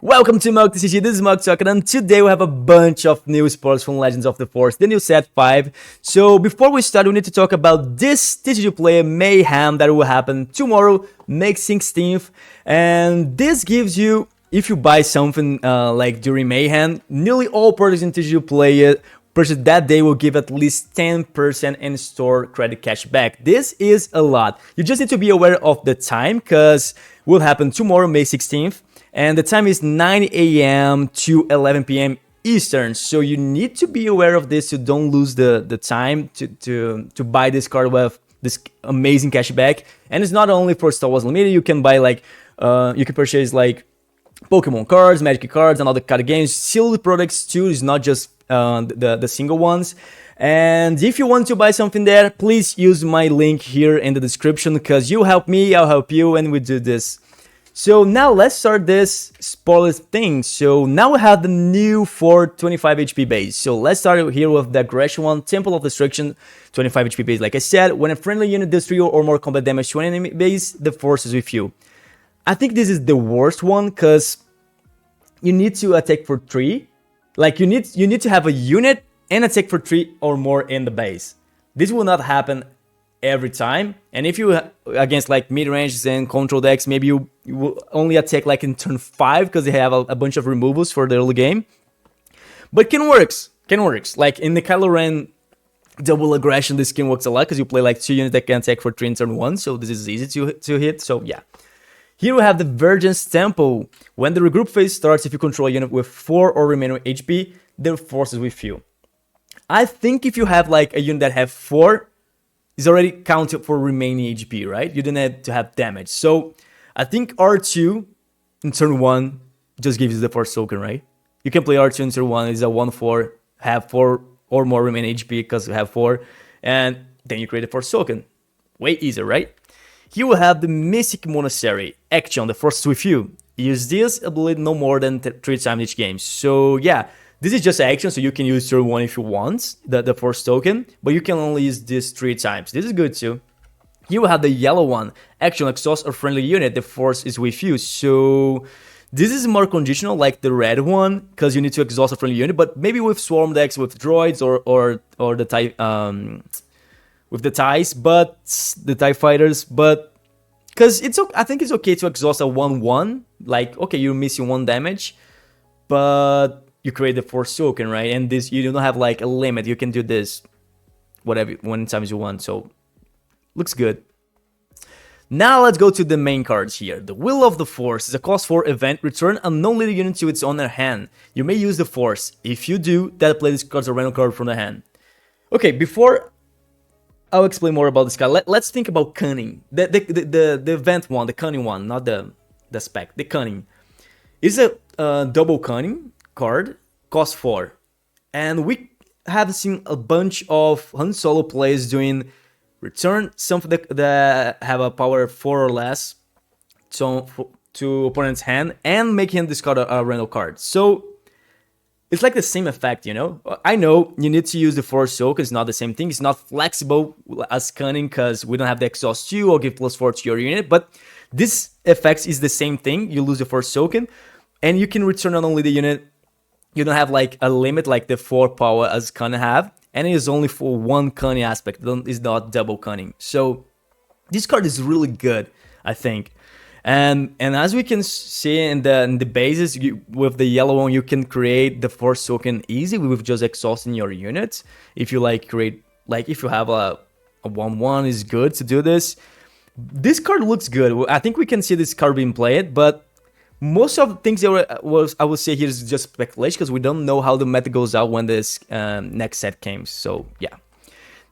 Welcome to Mug TCG, this is Mug talking, and today we have a bunch of new sports from Legends of the Force, the new set 5. So before we start, we need to talk about this TCG Player Mayhem that will happen tomorrow, May 16th. And this gives you, if you buy something like during Mayhem, nearly all products in TCG Player purchase that day will give at least 10% in-store credit cash back. This is a lot. You just need to be aware of the time, because it will happen tomorrow, May 16th. And the time is 9 a.m. to 11 p.m. Eastern. So you need to be aware of this so don't lose the time to buy this card with this amazing cashback. And it's not only for Star Wars Limited. You can buy you can purchase like Pokemon cards, Magic cards, and other card games. Sealed products too. It's not just the single ones. And if you want to buy something there, please use my link here in the description, because you help me, I'll help you, and we do this. So now let's start this spoiler thing. So now we have the new 425 HP base. So let's start here with the aggression one, Temple of Destruction, 25 HP base. Like I said, when a friendly unit does 3 or more combat damage to an enemy base, the force is with you. I think this is the worst one, because you need to attack for 3. Like you need to have a unit and attack for 3 or more in the base. This will not happen every time, and if you against like mid-ranges and control decks, maybe you will only attack like in turn 5 because they have a bunch of removals for the early game. But can works. Like in the Kylo Ren double aggression, this skin works a lot because you play like 2 units that can attack for 3 in turn 1, so this is easy to hit. So yeah. Here we have the Virgin's Temple. When the regroup phase starts, if you control a unit with 4 or remaining HP, their force is with you. I think if you have like a unit that have 4, is already counted for remaining HP, right? You don't have to have damage. So I think R2 in turn 1 just gives you the Force token, right? You can play R2 in turn 1, it's a 1-4, have 4 or more remaining HP because you have 4, and then you create a Force token. Way easier, right? Here we have the Mystic Monastery. Action, the Force is with you. Use this ability no more than 3 times each game. So yeah, this is just action, so you can use turn 1 if you want, the Force token, but you can only use this 3 times. This is good too. Here we have the yellow one. Action, exhaust a friendly unit, the Force is with you. So this is more conditional like the red one, because you need to exhaust a friendly unit, but maybe with Swarm decks, with droids, or the TIE, with the TIEs, but the TIE fighters, but because I think it's okay to exhaust a 1-1, like, okay, you're missing 1 damage, but you create the Force token, right? And this, you don't have like a limit. You can do this whatever, when times you want. So looks good. Now let's go to the main cards here. The Will of the Force is a cost 4 event. Return a non-leader unit to its owner hand. You may use the Force. If you do, that play discards a random card from the hand. Okay, before I'll explain more about this card, let's think about Cunning. The event one, the Cunning one, not the spec. The Cunning is a double Cunning card, cost 4, and we have seen a bunch of Han Solo players doing return something that have a power 4 or less to opponent's hand and make him discard a random card. So it's like the same effect, you know? I know you need to use the Force token, it's not the same thing, it's not flexible as Cunning because we don't have the exhaust 2 or give +4 to your unit, but this effect is the same thing. You lose the Force token and you can return not only the unit. You don't have like a limit like the 4 power as Cunning have, and it is only for 1 Cunning aspect. It's not double Cunning. So this card is really good, I think. And as we can see in the bases, with the yellow one, you can create the Force token easy with just exhausting your units. If you like if you have a 1-1, is good to do this. This card looks good. I think we can see this card being played, but most of the things I would say here is just speculation, because we don't know how the meta goes out when this next set comes. So yeah.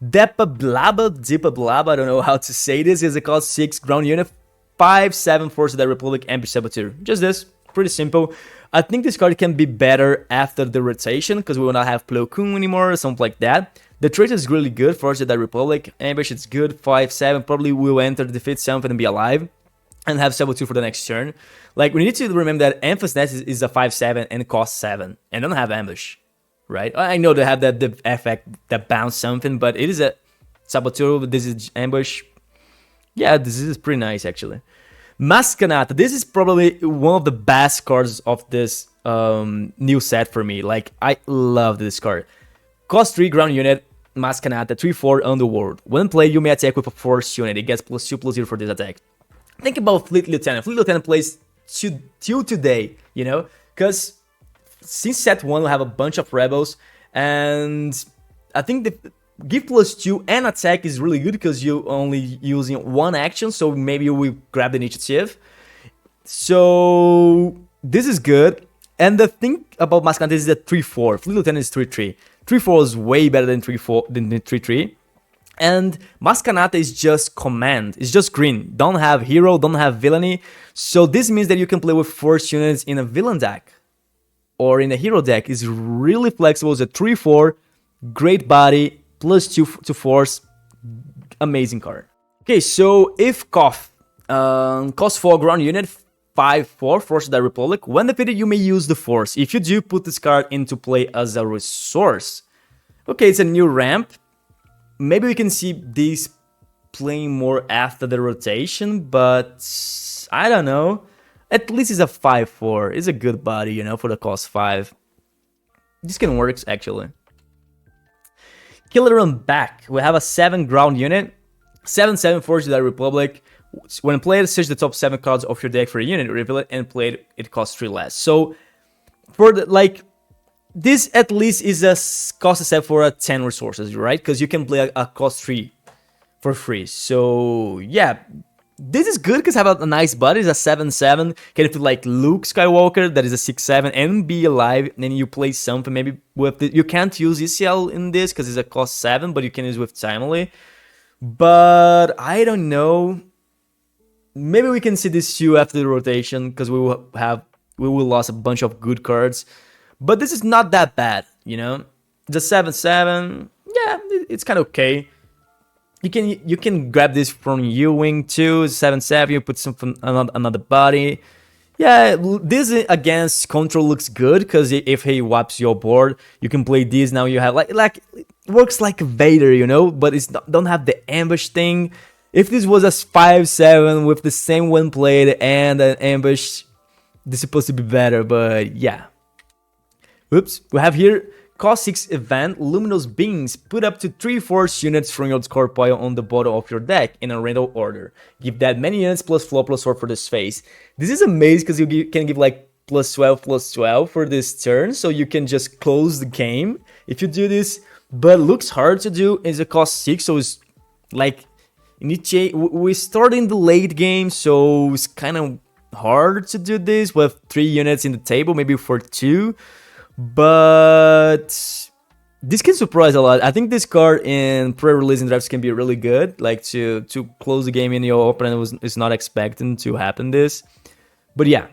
Depa Blaba, I don't know how to say this, is a cost 6 ground unit, 5/7 Force of the Republic, Ambush Saboteur. Just this, pretty simple. I think this card can be better after the rotation, because we will not have Plo Koon anymore or something like that. The trait is really good, Force of the Republic, Ambush, it's good, 5/7, probably will enter, defeat something and be alive, and have Saboteur for the next turn. Like, we need to remember that Emphasis is a 5/7 and costs 7, and don't have Ambush, right? I know they have the effect that bounce something, but it is a Saboteur, this is Ambush. Yeah, this is pretty nice, actually. Maskanata. This is probably one of the best cards of this new set for me. Like, I love this card. Cost 3 ground unit, Maskanata, 3/4 Underworld. When played, you may attack with a force unit. It gets +2/+0 for this attack. Think about Fleet Lieutenant. Fleet Lieutenant plays till today, you know? Because since set 1, we have a bunch of rebels. And I think the give +2 and attack is really good because you're only using one action. So maybe you will grab the initiative. So this is good. And the thing about Maskanata is that 3/4. Fleet Lieutenant is 3/3. 3/4 is way better than 3/3. And Maskanata is just command. It's just green. Don't have hero, don't have villainy. So this means that you can play with force units in a villain deck or in a hero deck. It's really flexible. It's a 3/4, great body, +2 to force. Amazing card. Okay, so if Koth, cost 4 ground unit, 5/4, Force of the Republic. When defeated, you may use the force. If you do, put this card into play as a resource. Okay, it's a new ramp. Maybe we can see these playing more after the rotation, but I don't know. At least it's a 5/4. It's a good body, you know, for the cost 5. This can work, actually. Killer Run back. We have a 7 ground unit. 7/7 Force of the Republic. When played, search the top 7 cards of your deck for a unit, reveal it, and play it costs 3 less. So, for the, like, this at least is a cost set for a 10 resources, right? Because you can play a cost 3 for free. So, yeah, this is good because have a nice body. It's a 7/7. Can feel like Luke Skywalker, that is a 6/7, and be alive. And then you play something maybe with the, you can't use ECL in this because it's a cost 7, but you can use with Timely. But I don't know. Maybe we can see this too after the rotation because we will lose a bunch of good cards. But this is not that bad, you know. The 7/7, yeah, it's kind of okay. You can grab this from U-Wing too. 7/7, you put something another body. Yeah, this against control looks good because if he wipes your board, you can play this. Now you have like it works like Vader, you know, but it's don't have the ambush thing. If this was a 5/7 with the same when played and an ambush, this is supposed to be better, but yeah. Oops, we have here cost 6 event, Luminous Beams. Put up to 3 force units from your discard pile on the bottom of your deck in a random order. Give that many units +4/+4 for this phase. This is amazing because you can give like +12/+12 for this turn, so you can just close the game if you do this. But looks hard to do. It's a cost 6, so it's like we start in the late game, so it's kind of hard to do this with 3 units in the table, maybe for 2. But this can surprise a lot. I think this card in pre-release and drafts can be really good, like to close the game in your opponent is not expecting to happen this. But yeah.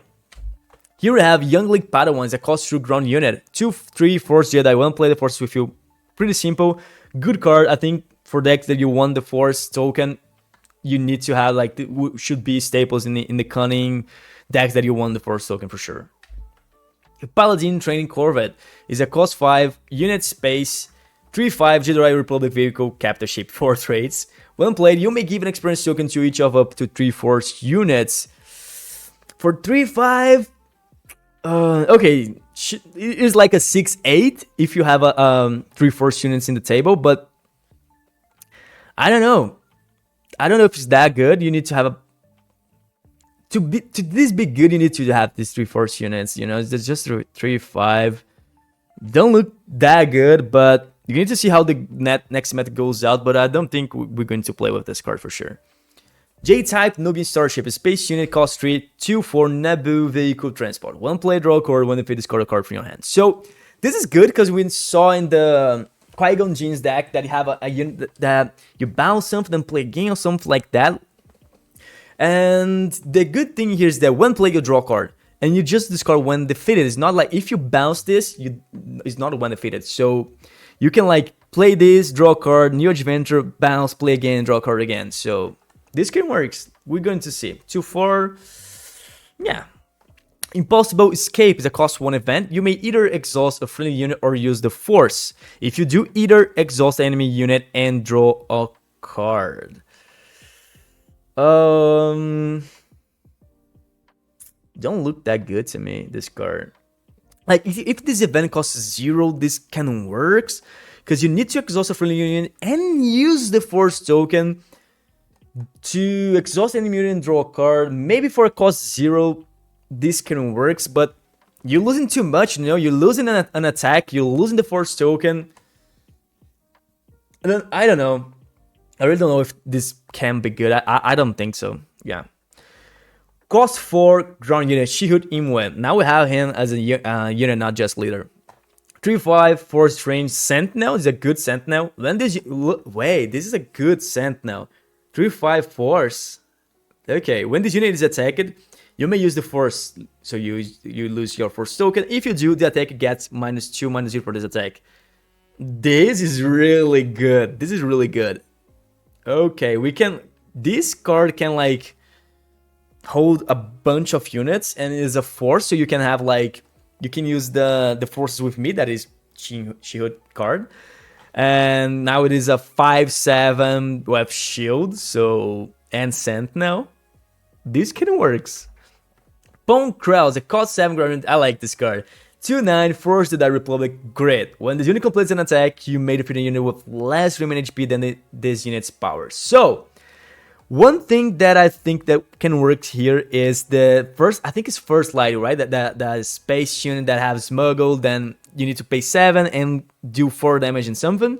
Here we have Youngling Padawans that cost 2 ground unit. 2/3 Force Jedi. One play the Force with you. Pretty simple. Good card. I think for decks that you want the Force token, you need to have like should be staples in the cunning decks that you want the Force token for sure. Paladin Training Corvette is a cost 5 unit space 3/5 Jedi Republic vehicle capture ship 4 traits. When played, you may give an experience token to each of up to 3 Force units. For 3/5, okay, it is like a 6/8 if you have a 3 Force units in the table, but I don't know. I don't know if it's that good. You need to have a to this be good. You need to have these 3 Force units. You know, it's just 3/5. Don't look that good, but you need to see how the next meta goes out. But I don't think we're going to play with this card for sure. J-Type Nubian Starship, a space unit, cost 3, 2/4 Naboo vehicle transport. One play, draw a card. When defeat, discard a card from your hand. So this is good because we saw in the Qui-Gon Jinn's deck that you have a unit that you bounce something and play a game or something like that. And the good thing here is that when play, you draw a card. And you just discard when defeated. It's not like if you bounce this, it's not when defeated. So you can like play this, draw a card, new adventure, bounce, play again, draw a card again. So this game works. We're going to see. 2/4. Yeah. Impossible Escape is a cost 1 event. You may either exhaust a friendly unit or use the Force. If you do, either exhaust the enemy unit and draw a card. don't look that good to me, this card. Like, if this event costs 0, this can works, because you need to exhaust a friendly union and use the force token to exhaust any union and draw a card. Maybe for a cost 0, this can works, but you're losing too much, you know? You're losing an attack, you're losing the force token. And then, I don't know. I really don't know if this can be good. I don't think so. Yeah. Cost 4 ground unit, Shihut Imwe. Now we have him as a unit, not just leader. 3/5 force range Sentinel is a good Sentinel. When did you wait? This is a good Sentinel. 3/5 force. Okay, when this unit is attacked, you may use the force, so you lose your force token. If you do, the attack gets -2, -0 for this attack. This is really good. This is really good. Okay, we can. This card can like hold a bunch of units and is a force, so you can have like you can use the forces with me. That is Shihut card, and now it is a 5/7 with shield, so and Sentinel. This can works. Pong Krause, a cost 7 ground. I like this card. 2/9 force the Die Republic grid. When this unit completes an attack, you may defeat a unit with less remaining HP than this unit's power. So, one thing that I think that can work here is the first, I think it's first light, right? That space unit that has smuggle, then you need to pay 7 and do 4 damage in something.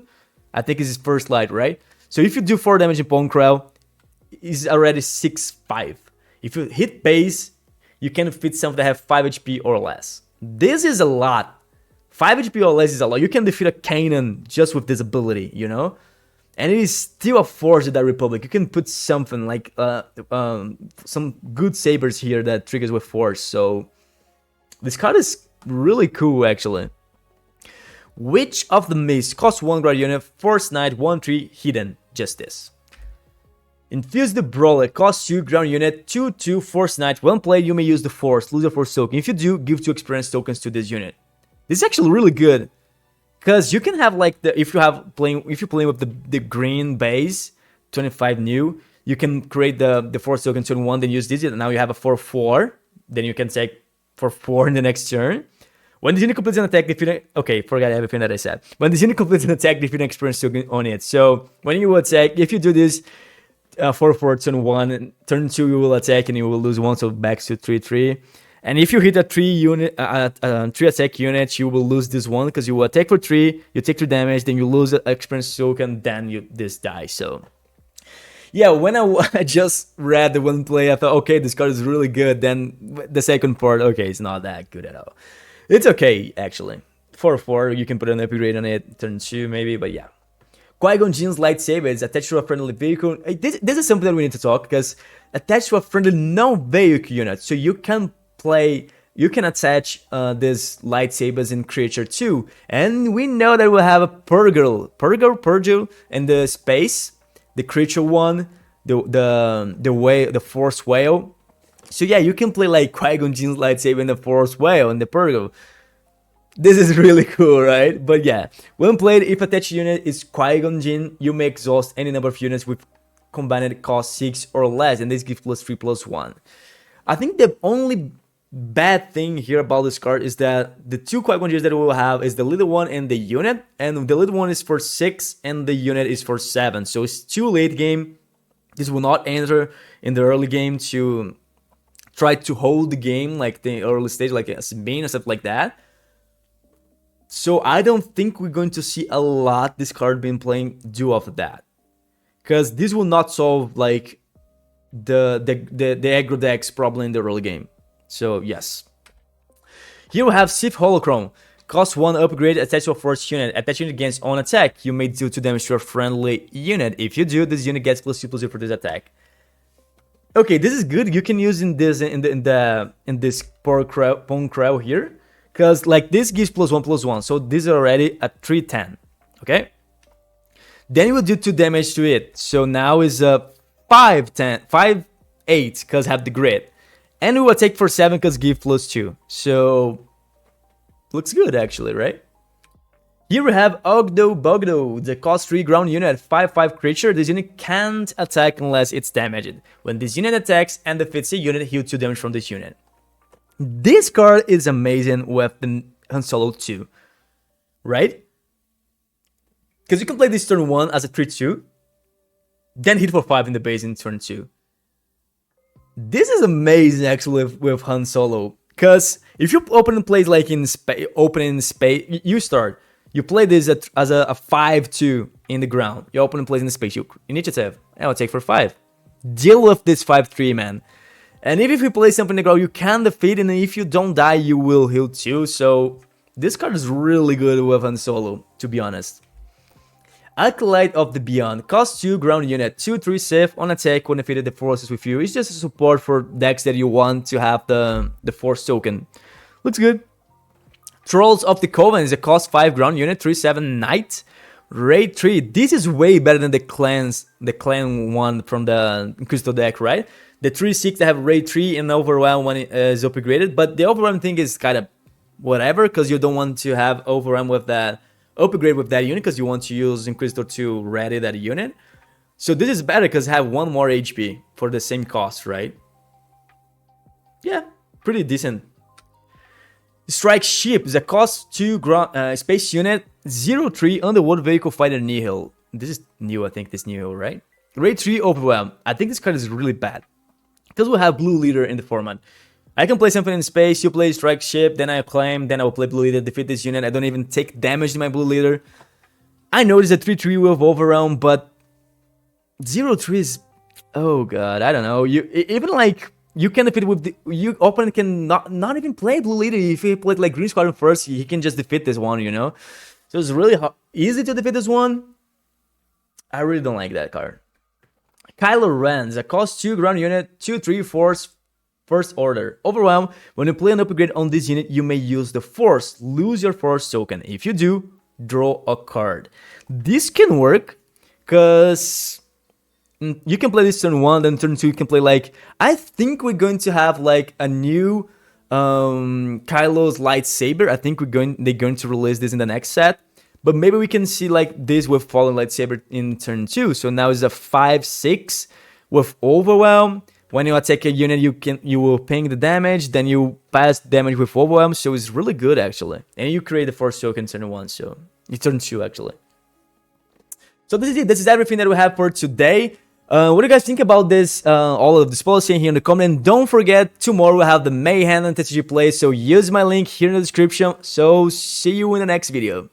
I think it's first light, right? So if you do 4 damage in Pong Krause, it's already 6/5. If you hit base, you can fit something that have 5 HP or less. This is a lot. 5 HP or less is a lot. You can defeat a cannon just with this ability, you know? And it is still a force of that Republic. You can put something like some good sabers here that triggers with force. So this card is really cool, actually. Witch of the Mist costs 1 ground unit, Force Knight, 1/3 hidden. Just this. Infuse the Brawler costs 2 ground unit, 2/2 Force Knight. When played, you may use the Force, lose a Force token. If you do, give 2 experience tokens to this unit. This is actually really good, because you can have like if you're playing with the green base, 25 new, you can create the Force token turn 1, then use this, and now you have a 4/4. Then you can take for 4 in the next turn. When the unit completes an attack, defeat. Okay, forgot everything that I said. When this unit completes an attack, defeat an experience token on it. So when you attack, if you do this. 4/4 turn 1, and turn 2 you will attack and you will lose 1, so back to 3/3. And if you hit a 3 attack unit, you will lose this 1 because you will attack for 3, you take 3 damage, then you lose an experience token, then this dies. So yeah, when I just read the one play, I thought, okay, this card is really good. Then the second part, okay, it's not that good at all. It's okay, actually. 4/4, you can put an upgrade on it, turn 2 maybe, but yeah. Qui-Gon Jinn's lightsaber is attached to a friendly vehicle. This is something that we need to talk, because attached to a friendly non-vehicle unit, so you can attach these lightsabers in creature too. And we know that we'll have a Purgle in the space, the creature one, the Force Whale. So yeah, you can play like Qui-Gon Jinn's lightsaber in the Force Whale and the Purgle. This is really cool, right? But yeah, when played, if attached unit is Qui-Gon Jinn, you may exhaust any number of units with combined cost 6 or less, and this gives +3/+1. I think the only bad thing here about this card is that the 2 Qui-Gon Jinns that we will have is the little one and the unit, and the little one is for 6 and the unit is for 7. So it's too late game. This will not enter in the early game to try to hold the game like the early stage, like a Sabine or stuff like that. So I don't think we're going to see a lot this card being playing due off of that, because this will not solve like the aggro decks problem in the early game. So yes, here we have Sith Holocron. Cost 1 upgrade, attach to a force unit. Attach unit against on attack. You may deal 2 damage to a friendly unit. If you do, this unit gets +2/+0 for this attack. Okay, this is good. You can use in this Pong Krause here. Because like this gives +1/+1, so this is already at 3/10, okay? Then you will do 2 damage to it, so now is a 5/8 because have the grid, and we will take for 7 because give +2. So looks good actually, right? Here we have Ogdo Bogdo, the cost 3 ground unit, 5/5 creature. This unit can't attack unless it's damaged. When this unit attacks and defeats a unit, heal 2 damage from this unit. This card is amazing with the Han Solo 2, right? Because you can play this turn 1 as a 3-2, then hit for 5 in the base in turn 2. This is amazing actually with Han Solo. Because if you open plays like in space, you start. You play this as a 5-2 in the ground. You open plays in the space. You initiative. And I'll take for 5. Deal with this 5-3, man. And if you play something in the ground, you can defeat, and if you don't die, you will heal too. So this card is really good with Han Solo, to be honest. Acolyte of the Beyond. Cost 2 ground unit. 2/3 Sith on attack when defeated the forces with you. It's just a support for decks that you want to have the force token. Looks good. Trolls of the Coven is a cost 5 ground unit. 3/7 Knight. Raid 3. This is way better than the clan one from the Crystal deck, right? The 3/6 that have Raid 3 and Overwhelm when it is upgraded. But the Overwhelm thing is kind of whatever, because you don't want to have Overwhelm with that upgrade with that unit, because you want to use Inquisitor to ready that unit. So this is better because I have 1 more HP for the same cost, right? Yeah, pretty decent. Strike Ship is a cost 2 space unit, 0/3 Underworld Vehicle Fighter Nihil. This is new, I think, this Nihil, right? Raid 3 Overwhelm. I think this card is really bad, because we'll have Blue Leader in the format. I can play something in space, you play Strike Ship, then I claim, then I will play Blue Leader, defeat this unit. I don't even take damage to my Blue Leader. I know there's a 3/3 with Overwhelm, but 0/3 is... oh god, I don't know. Even like... you can defeat with the... your opponent can not even play Blue Leader. If he played like Green Squadron first, he can just defeat this one, you know? So it's really easy to defeat this one. I really don't like that card. Kylo Ren is a cost 2 ground unit, 2/3 Force First Order. Overwhelm. When you play an upgrade on this unit, you may use the Force. Lose your Force token. If you do, draw a card. This can work, because you can play this turn 1, then turn 2 you can play like... I think we're going to have like a new Kylo's lightsaber. I think they're going to release this in the next set. But maybe we can see like this with Fallen Lightsaber in turn 2. So now it's a 5/6 with Overwhelm. When you attack a unit, you will ping the damage, then you pass damage with Overwhelm. So it's really good actually. And you create the Force token turn 1, so you turn 2 actually. So this is it. This is everything that we have for today. What do you guys think about this? All of this policy here in the comment. Don't forget, tomorrow we have the Mayhem and TCG play. So use my link here in the description. So see you in the next video.